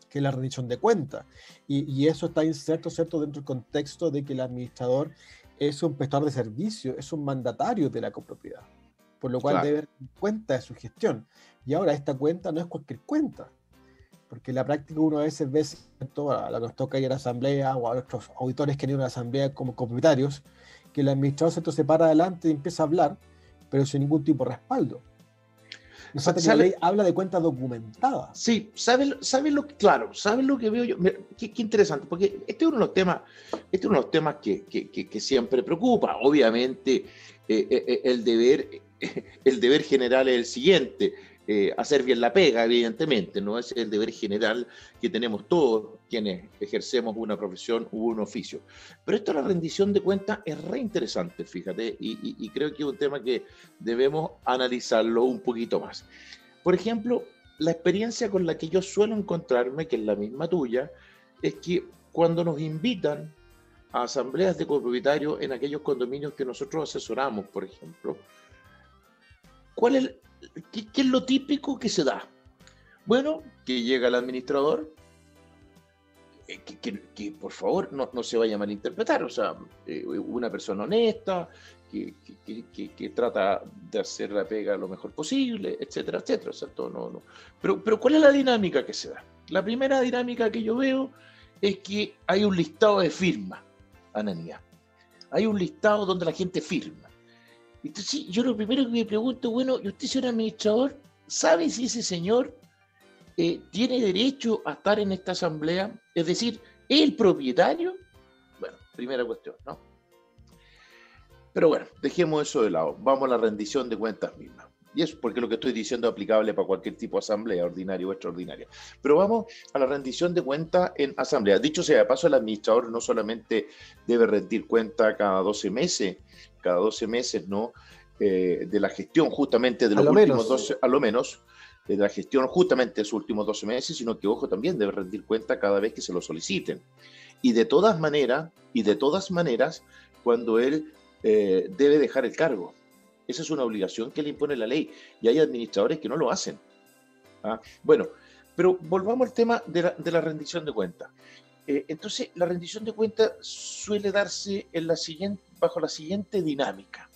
que es la rendición de cuentas, y eso está inserto, ¿cierto?, dentro del contexto de que el administrador es un prestador de servicio, es un mandatario de la copropiedad, por lo cual debe dar cuenta de su gestión. Y ahora esta cuenta no es cualquier cuenta, porque en la práctica uno a veces ve, ¿cierto?, a la que nos toca ir a la asamblea o a nuestros auditores que han ido a la asamblea como copropietarios, que el administrador, ¿cierto?, se para adelante y empieza a hablar, pero sin ningún tipo de respaldo. Nosotros la ley habla de cuentas documentadas. Sí, ¿sabes lo que veo yo? Mira, qué interesante, porque este es uno de los temas que siempre preocupa. Obviamente, el deber general es el siguiente: hacer bien la pega, evidentemente, ¿no? Es el deber general que tenemos todos quienes ejercemos una profesión u un oficio. Pero esto de la rendición de cuentas es re interesante, fíjate, y creo que es un tema que debemos analizarlo un poquito más. Por ejemplo, la experiencia con la que yo suelo encontrarme, que es la misma tuya, es que cuando nos invitan a asambleas de copropietarios en aquellos condominios que nosotros asesoramos, por ejemplo, ¿cuál es, qué es lo típico que se da? Bueno, que llega el administrador, que por favor no se vaya a malinterpretar, o sea, una persona honesta, que trata de hacer la pega lo mejor posible, etcétera, etcétera, ¿cierto? No. Pero ¿cuál es la dinámica que se da? La primera dinámica que yo veo es que hay un listado de firmas, Ananías. Hay un listado donde la gente firma. Entonces, yo lo primero que me pregunto, bueno, ¿y usted, señor administrador, sabe si ese señor tiene derecho a estar en esta asamblea? Es decir, ¿es el propietario? Bueno, primera cuestión, ¿no? Pero bueno, dejemos eso de lado. Vamos a la rendición de cuentas misma. Y eso porque lo que estoy diciendo es aplicable para cualquier tipo de asamblea, ordinaria o extraordinaria. Pero vamos a la rendición de cuentas en asamblea. Dicho sea de paso, el administrador no solamente debe rendir cuenta cada 12 meses, ¿no? De la gestión justamente de los últimos 12, a lo menos, de la gestión justamente de sus últimos 12 meses, sino que, ojo, también debe rendir cuenta cada vez que se lo soliciten. Y de todas maneras, cuando él debe dejar el cargo. Esa es una obligación que le impone la ley y hay administradores que no lo hacen. ¿Ah? Bueno, pero volvamos al tema de la rendición de cuentas. Entonces, la rendición de cuentas suele darse bajo la siguiente dinámica.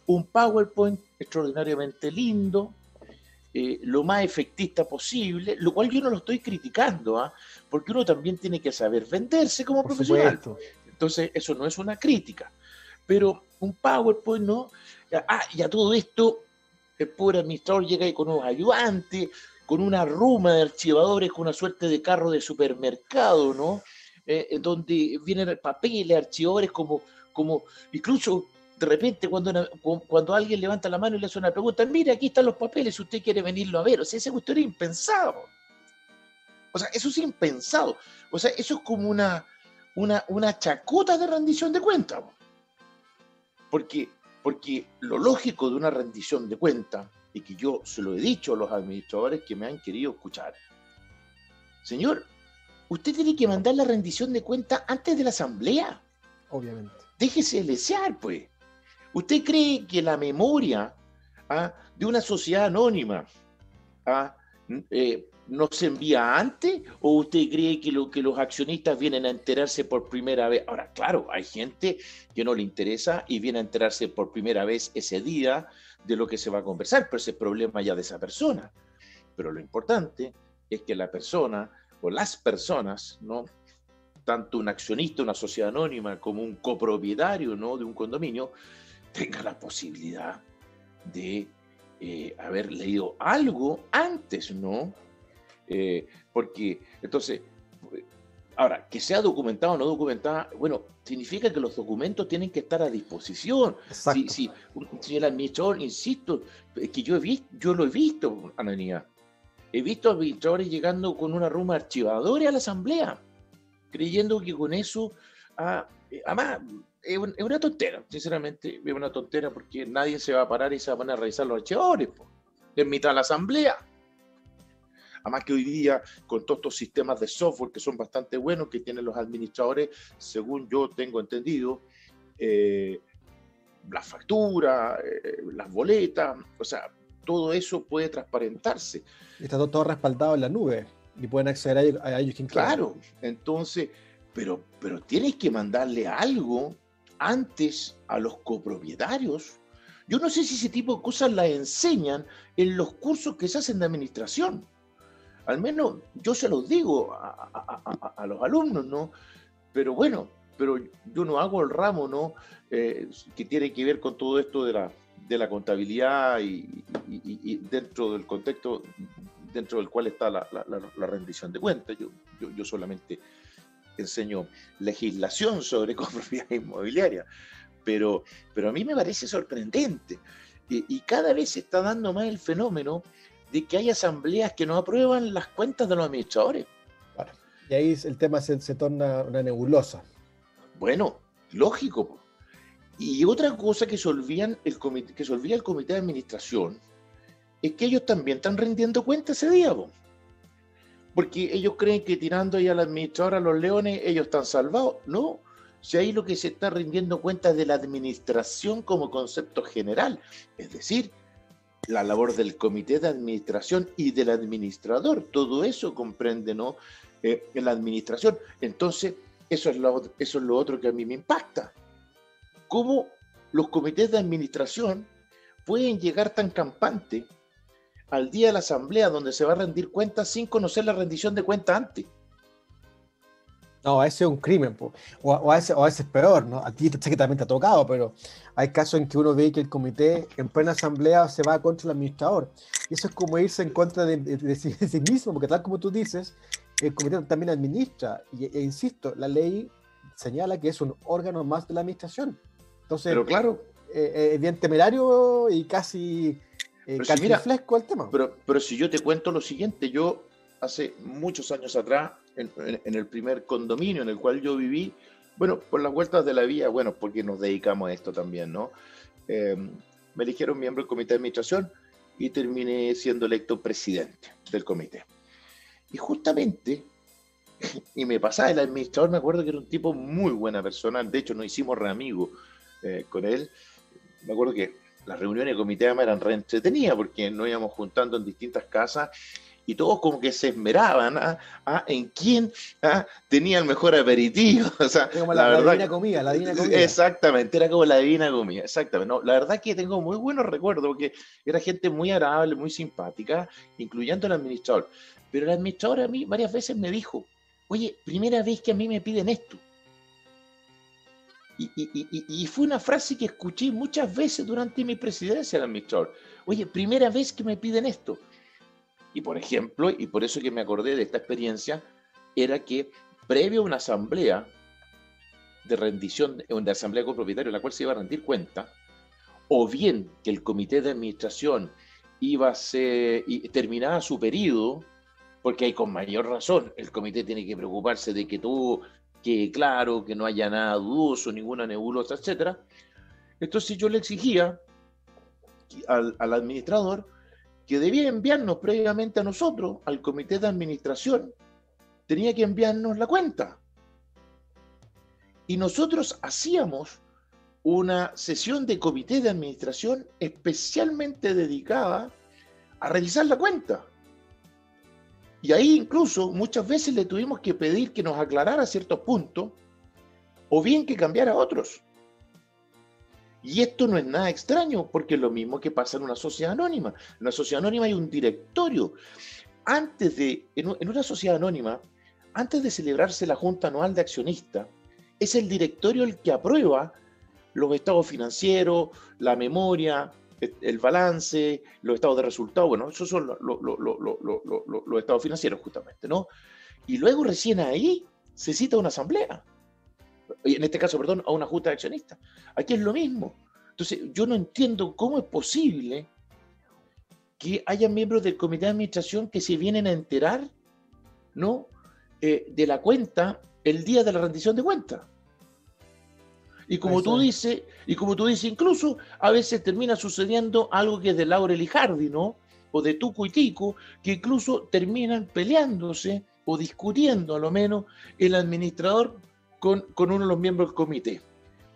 Un PowerPoint extraordinariamente lindo, lo más efectista posible, lo cual yo no lo estoy criticando, porque uno también tiene que saber venderse como profesional. Entonces, eso no es una crítica. Pero un PowerPoint, ¿no? Y a todo esto, el pobre administrador llega ahí con unos ayudantes, con una ruma de archivadores, con una suerte de carro de supermercado, ¿no? Donde vienen papeles, archivadores, como incluso de repente cuando alguien levanta la mano y le hace una pregunta, mire, aquí están los papeles, si usted quiere venirlo a ver. O sea, esa cuestión es impensado. O sea, eso es impensado. O sea, eso es como una chacota de rendición de cuentas. Porque lo lógico de una rendición de cuentas, y que yo se lo he dicho a los administradores que me han querido escuchar, señor, usted tiene que mandar la rendición de cuentas antes de la asamblea. Obviamente. Déjese de lesear, pues. ¿Usted cree que la memoria de una sociedad anónima no se envía antes? ¿O usted cree que los accionistas vienen a enterarse por primera vez? Ahora, claro, hay gente que no le interesa y viene a enterarse por primera vez ese día de lo que se va a conversar, pero ese es problema ya de esa persona. Pero lo importante es que la persona o las personas, ¿no? Tanto un accionista, una sociedad anónima, como un copropietario, ¿no? De un condominio, tenga la posibilidad de haber leído algo antes, ¿no? Porque, entonces, ahora, que sea documentado o no documentado, bueno, significa que los documentos tienen que estar a disposición. Si el administrador, insisto, que yo lo he visto, Ananías, he visto administradores llegando con una ruma de archivadores a la asamblea, creyendo que con eso, además, es una tontera, sinceramente, es una tontera porque nadie se va a parar y se van a revisar los archivadores, en mitad de la asamblea. Además que hoy día, con todos estos sistemas de software que son bastante buenos, que tienen los administradores, según yo tengo entendido, las facturas, las boletas, o sea, todo eso puede transparentarse. Está todo respaldado en la nube y pueden acceder a ellos quien quiera. Claro, entonces, pero tienes que mandarle algo antes a los copropietarios. Yo no sé si ese tipo de cosas las enseñan en los cursos que se hacen de administración. Al menos yo se los digo a los alumnos, ¿no? Pero bueno, yo no hago el ramo, ¿no? Que tiene que ver con todo esto de la contabilidad y dentro del contexto dentro del cual está la rendición de cuentas. Yo solamente enseño legislación sobre copropiedad inmobiliaria, pero a mí me parece sorprendente y cada vez se está dando más el fenómeno de que hay asambleas que no aprueban las cuentas de los administradores. Bueno, y ahí el tema se torna una nebulosa. Bueno, lógico. Y otra cosa que se olvida el comité de administración es que ellos también están rindiendo cuenta ese día, po. Porque ellos creen que tirando ahí al administrador a los leones, ellos están salvados. No, si ahí lo que se está rindiendo cuenta es de la administración como concepto general, es decir, la labor del comité de administración y del administrador, todo eso comprende, ¿no? La administración. Entonces, eso es lo otro que a mí me impacta. ¿Cómo los comités de administración pueden llegar tan campantes al día de la asamblea donde se va a rendir cuentas sin conocer la rendición de cuentas antes? No, ese es un crimen, po. O a veces es peor, ¿no? A ti sé que también te ha tocado, pero hay casos en que uno ve que el comité en plena asamblea se va contra el administrador. Y eso es como irse en contra de sí mismo, porque tal como tú dices, el comité también administra. E insisto, la ley señala que es un órgano más de la administración. Entonces, pero claro, es bien temerario y casi cantinflesco el tema. Pero si yo te cuento lo siguiente, yo hace muchos años atrás, en el primer condominio en el cual yo viví, bueno, por las vueltas de la vida, bueno, porque nos dedicamos a esto también, ¿no? Me eligieron miembro del comité de administración y terminé siendo electo presidente del comité. Y justamente, y me pasaba, el administrador, me acuerdo que era un tipo muy buena persona, de hecho nos hicimos re amigos con él. Me acuerdo que las reuniones de comité eran re entretenidas porque nos íbamos juntando en distintas casas y todos como que se esmeraban en quién tenía el mejor aperitivo. O sea, como la divina comida. Exactamente, era como la divina comida, exactamente. No, la verdad que tengo muy buenos recuerdos porque era gente muy agradable, muy simpática, incluyendo el administrador. Pero el administrador a mí varias veces me dijo, oye, primera vez que a mí me piden esto. Y fue una frase que escuché muchas veces durante mi presidencia del administrador. Oye, primera vez que me piden esto. Y por ejemplo, y por eso que me acordé de esta experiencia, era que previo a una asamblea de rendición, de asamblea copropietaria en la cual se iba a rendir cuenta, o bien que el comité de administración terminaba su periodo, porque hay con mayor razón, el comité tiene que preocuparse de que todo quede claro, que no haya nada dudoso, ninguna nebulosa, etc. Entonces yo le exigía al administrador que debía enviarnos previamente a nosotros, al comité de administración, tenía que enviarnos la cuenta. Y nosotros hacíamos una sesión de comité de administración especialmente dedicada a revisar la cuenta. Y ahí incluso muchas veces le tuvimos que pedir que nos aclarara ciertos puntos o bien que cambiara otros. Y esto no es nada extraño, porque es lo mismo que pasa en una sociedad anónima. En una sociedad anónima hay un directorio. En una sociedad anónima, antes de celebrarse la junta anual de accionistas, es el directorio el que aprueba los estados financieros, la memoria, el balance, los estados de resultados. Bueno, esos son los estados financieros justamente, ¿no? Y luego recién ahí se cita una asamblea. En este caso, perdón, a una junta de accionistas. Aquí es lo mismo. Entonces, yo no entiendo cómo es posible que haya miembros del comité de administración que se vienen a enterar, ¿no? De la cuenta el día de la rendición de cuentas. Y como tú dices, incluso a veces termina sucediendo algo que es de Laurel y Hardy, ¿no? O de Tuco y Tico, que incluso terminan peleándose o discutiendo a lo menos el administrador con uno de los miembros del comité,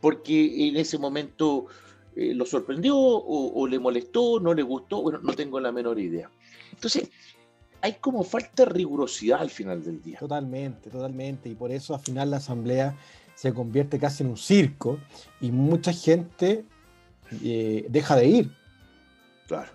porque en ese momento lo sorprendió o le molestó, no le gustó, bueno, no tengo la menor idea. Entonces, hay como falta de rigurosidad al final del día. Totalmente, y por eso al final la asamblea se convierte casi en un circo y mucha gente deja de ir. Claro.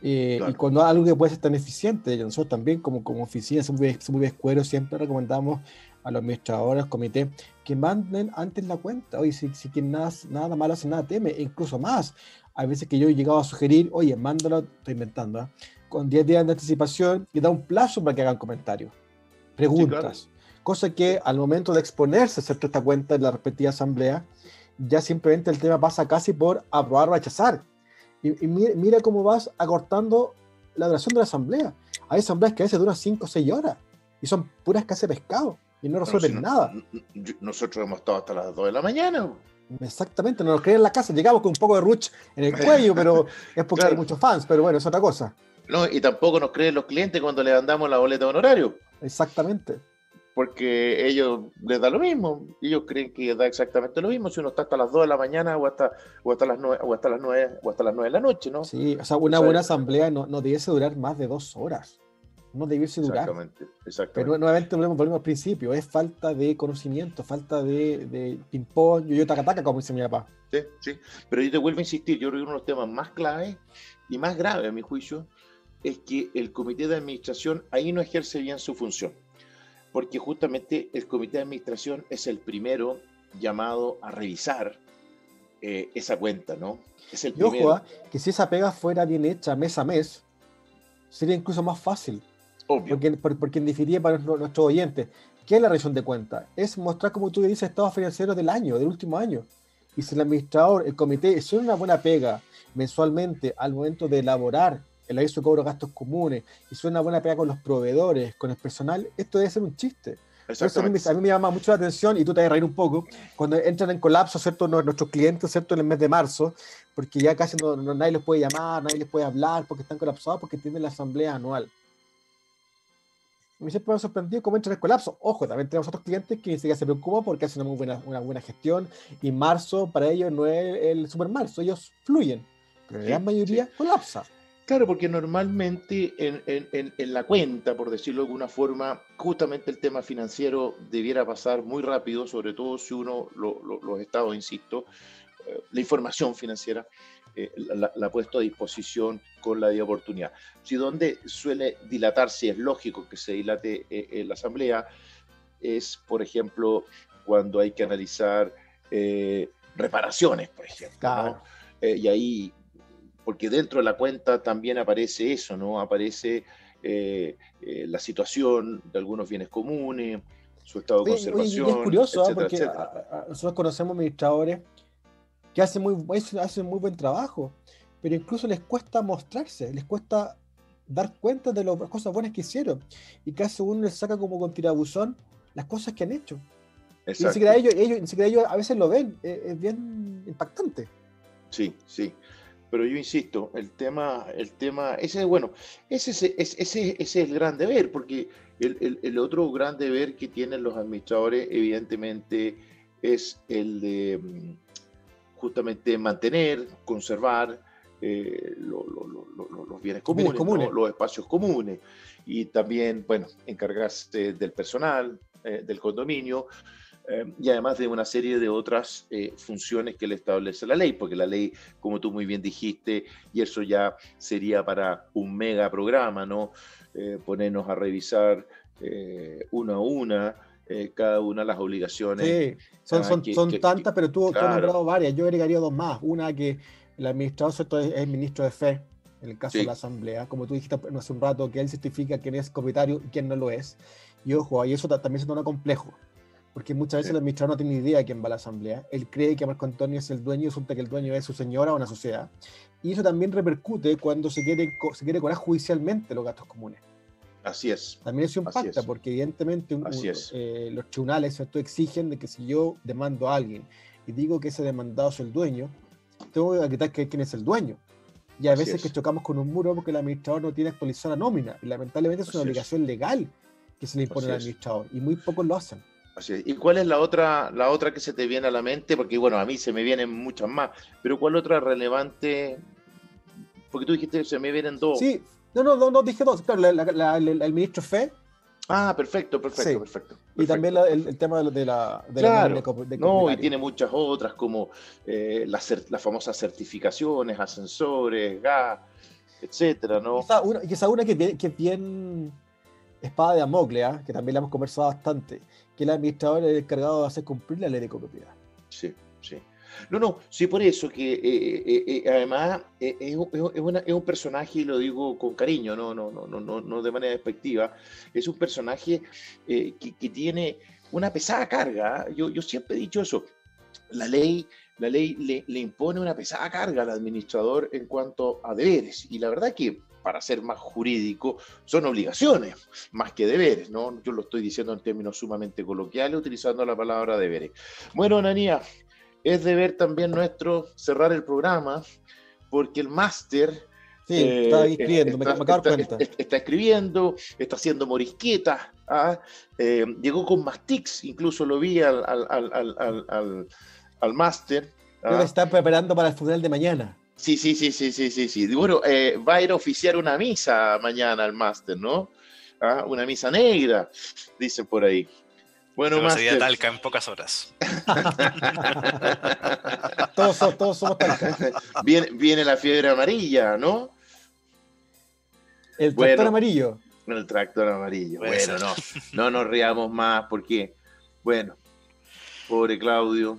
Y cuando algo que puede ser tan eficiente, nosotros también como oficina, somos muy escueros, siempre recomendamos a los administradores, al comité, que manden antes la cuenta. Oye, si quien nada malo hace, nada teme, e incluso más. Hay veces que yo he llegado a sugerir, oye, mándalo, estoy inventando, con 10 días de anticipación y da un plazo para que hagan comentarios, preguntas. Sí, claro. Cosa que al momento de exponerse, ¿cierto?, esta cuenta en la respectiva asamblea, ya simplemente el tema pasa casi por aprobar o rechazar. Y mira cómo vas acortando la duración de la asamblea. Hay asambleas que a veces duran 5 o 6 horas y son puras casas de pescado y no resuelven nada. Nosotros hemos estado hasta las 2 de la mañana. Exactamente, no nos creen en la casa, llegamos con un poco de ruch en el cuello, pero es porque hay Claro. muchos fans, pero bueno, es otra cosa. No, y tampoco nos creen los clientes cuando le mandamos la boleta de honorario, Exactamente. porque ellos les da lo mismo. Ellos creen que da exactamente lo mismo si uno está hasta las 2 de la mañana o hasta las 9 de la noche, ¿no? Sí, o sea, O una sea, buena asamblea no debiese durar más de 2 horas. No debiese durar. exactamente, Pero exactamente. nuevamente volvemos al principio, es falta de conocimiento, falta de ping-pong, yo taca-taca, como dice mi papá. Sí, sí. Pero yo te vuelvo a insistir, yo creo que uno de los temas más claves y más graves, a mi juicio, es que el comité de administración ahí no ejerce bien su función, porque justamente el comité de administración es el primero llamado a revisar esa cuenta, ¿no? Es el Y ojo, primero, que si esa pega fuera bien hecha mes a mes, sería incluso más fácil. obvio. Porque en definitiva para nuestros oyentes, ¿qué es la revisión de cuentas? Es mostrar, como tú dices, estados financieros del año, del último año. Y si el administrador, el comité, hizo una buena pega mensualmente al momento de elaborar el aviso de cobro de gastos comunes, hizo una buena pega con los proveedores, con el personal, esto debe ser un chiste. Por eso Exactamente. a mí me llama mucho la atención, y tú te vas a reír un poco, cuando entran en colapso, ¿cierto? Nuestros clientes, ¿cierto? En el mes de marzo, porque ya casi nadie les puede llamar, nadie les puede hablar, porque están colapsados, porque tienen la asamblea anual. Me siempre me ha sorprendido cómo entra el colapso. Ojo, también tenemos otros clientes que ni siquiera se preocupan porque hacen una buena gestión, y marzo para ellos no es el super marzo, ellos fluyen, pero la gran Sí, mayoría sí. colapsa. Claro, porque normalmente en la cuenta, por decirlo de alguna forma, justamente el tema financiero debiera pasar muy rápido, sobre todo si uno, los estados, insisto, la información financiera la ha puesto a disposición con la de oportunidad. Si donde suele dilatarse, es lógico que se dilate en la asamblea, es, por ejemplo, cuando hay que analizar reparaciones, por ejemplo, ¿no? Claro. Y ahí, porque dentro de la cuenta también aparece eso, ¿no? Aparece la situación de algunos bienes comunes, su estado de Oye, y es conservación, curioso, etcétera, porque etcétera. nosotros conocemos administradores que hacen muy buen trabajo, pero incluso les cuesta mostrarse, les cuesta dar cuenta de las cosas buenas que hicieron, y casi uno les saca como con tirabuzón las cosas que han hecho. Y Exacto. ni siquiera ellos a veces lo ven, es bien impactante. Sí, sí. Pero yo insisto, ese, bueno, ese es el gran deber, porque el otro gran deber que tienen los administradores, evidentemente, es el de justamente mantener, conservar los bienes Los bienes comunes, ¿no? comunes. Los espacios comunes, y también, bueno, encargarse del personal, del condominio, y además de una serie de otras funciones que le establece la ley, porque la ley, como tú muy bien dijiste, y eso ya sería para un mega programa, ¿no? Ponernos a revisar una a una cada una de las obligaciones Sí, son tantas, pero tú has claro, nombrado varias. Yo agregaría dos más. Una, que el administrador, ¿cierto?, es el ministro de fe, en el caso de la sí, asamblea. Como tú dijiste hace un rato, que él certifica quién es copropietario y quién no lo es. Y ojo, ahí eso también se torna complejo, porque muchas veces sí, el administrador no tiene ni idea de quién va a la asamblea. Él cree que Marco Antonio es el dueño y resulta que el dueño es su señora o una sociedad. Y eso también repercute cuando se quiere cobrar judicialmente los gastos comunes. así es, También eso así impacta, es, porque evidentemente así es, los tribunales, ¿cierto?, exigen de que si yo demando a alguien y digo que ese demandado es el dueño, tengo que acreditar quién es el dueño. Y a así veces que es, chocamos con un muro porque el administrador no tiene actualizada la nómina. Y lamentablemente es una así es, obligación legal que se le impone así al es. administrador. Y muy pocos lo hacen. Así es. ¿Y cuál es la otra que se te viene a la mente? Porque bueno, a mí se me vienen muchas más, pero ¿cuál otra relevante? Porque tú dijiste que se me vienen dos. Sí, no, dije dos. Claro, el ministro Fe, Ah, perfecto, perfecto, sí. perfecto, Y también perfecto. el tema de la nómina Claro, de no, y copropietario. tiene muchas otras como las famosas certificaciones, ascensores, gas, etcétera, ¿no? Quizá una que es bien espada de Damocles, ¿ah? Que también la hemos conversado bastante, que el administrador es el encargado de hacer cumplir la ley de copropiedad. Sí, sí. No, no, sí, por eso que además es un personaje, y lo digo con cariño, no de manera despectiva, es un personaje que tiene una pesada carga. ¿Ah? Yo siempre he dicho eso. La ley, la ley le impone una pesada carga al administrador en cuanto a deberes, y la verdad que, para ser más jurídico, son obligaciones más que deberes, ¿no? Yo lo estoy diciendo en términos sumamente coloquiales, utilizando la palabra deberes. Bueno, Ananía, es deber también nuestro cerrar el programa, porque el máster Sí, estaba escribiendo, me acabo de dar cuenta. está escribiendo, está haciendo morisquetas, llegó con Mastix, incluso lo vi al máster. Creo que se está preparando para el funeral de mañana. Sí. Y bueno, va a ir a oficiar una misa mañana al máster, ¿no? Una misa negra, dicen por ahí. Bueno, máster. Sería Talca en pocas horas. todos somos Talca. Viene la fiebre amarilla, ¿no? El tractor amarillo. El tractor amarillo. Bueno, no nos riamos más porque, bueno, pobre Claudio,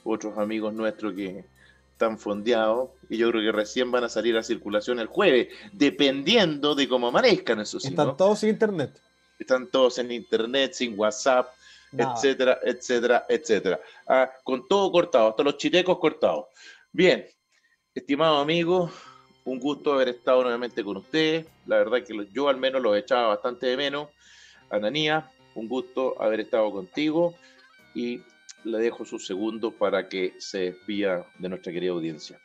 otros amigos nuestros que están fondeados y yo creo que recién van a salir a circulación el jueves, dependiendo de cómo amanezcan, eso sí. Están todos sin internet. Están todos en internet, sin WhatsApp, etcétera. Con todo cortado, hasta los chitecos cortados. Bien, estimado amigo, un gusto haber estado nuevamente con ustedes. La verdad que yo al menos los echaba bastante de menos. Ananías, un gusto haber estado contigo y le dejo sus segundos para que se despida de nuestra querida audiencia.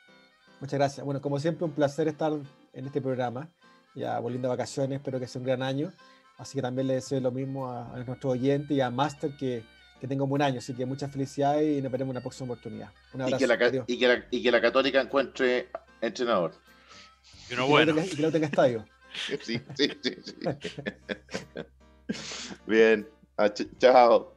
Muchas gracias. Bueno, como siempre, un placer estar en este programa. Ya volviendo a vacaciones, espero que sea un gran año. Así que también le deseo lo mismo a nuestros oyentes y a Master que tenga un buen año. Así que muchas felicidades y nos veremos en una próxima oportunidad. Un abrazo. Y que la Católica encuentre entrenador. Y que lo tenga estadio. Sí. Bien. Chao.